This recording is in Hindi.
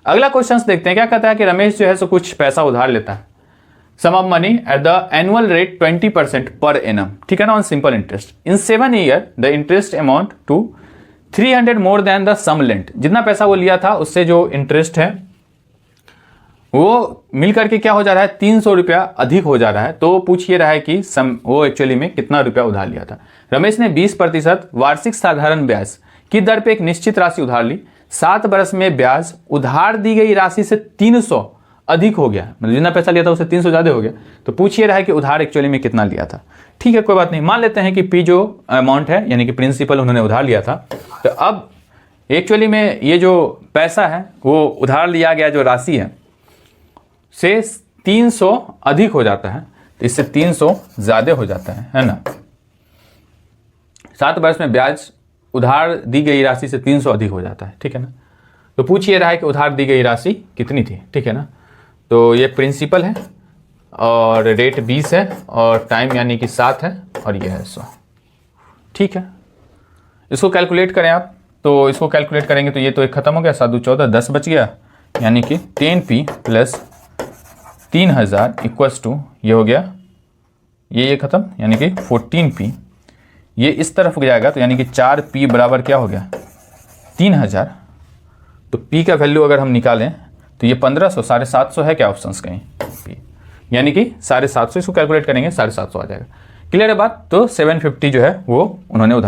अगला क्वेश्चन देखते हैं, क्या कहता है कि रमेश जो है सो कुछ पैसा उधार लेता है, sum of money at the annual rate 20% per annum, ठीक है ना, on simple interest. In 7 year the interest amount to 300 more than the sum lent. जितना पैसा वो लिया था उससे जो इंटरेस्ट है वो मिलकर के क्या हो जा रहा है, 300 रुपया अधिक हो जा रहा है। तो पूछ ये रहा है कि वो एक्चुअली में कितना रुपया उधार लिया था। रमेश ने 20% वार्षिक साधारण ब्याज की दर पे एक निश्चित राशि उधार ली। 7 वर्ष में ब्याज उधार दी गई राशि से 300 अधिक हो गया, मतलब जितना पैसा लिया था उससे 300 ज्यादा हो गया। तो पूछिए रहा है कि उधार एक्चुअली में कितना लिया था। ठीक है, कोई बात नहीं, मान लेते हैं कि पी जो अमाउंट है यानी कि प्रिंसिपल उन्होंने उधार लिया था। तो अब एक्चुअली में ये जो पैसा है वो उधार लिया गया जो राशि है से 300 अधिक हो जाता है, तो इससे 300 ज्यादा हो जाता है ना। 7 वर्ष में ब्याज उधार दी गई राशि से 300 अधिक हो जाता है, ठीक है ना। तो पूछिए रहा है कि उधार दी गई राशि कितनी थी, ठीक है ना। तो ये प्रिंसिपल है और रेट 20 है और टाइम यानी कि 7 है और ये है 100, ठीक है। इसको कैलकुलेट करें आप, तो इसको कैलकुलेट करेंगे तो ये तो एक खत्म हो गया, 7 दूनी 14, 10 बच गया, यानी कि 10P प्लस 3000 इक्वल्स टू ये हो गया, ये खत्म, यानी कि 14P। ये इस तरफ जाएगा तो यानी कि 4P बराबर क्या हो गया, 3000। तो P का वैल्यू अगर हम निकालें तो ये 1500, 750 है क्या ऑप्शंस कहीं, P यानी कि 750, इसको कैलकुलेट करेंगे 750 आ जाएगा। क्लियर है बात। तो 750 जो है वो उन्होंने उधार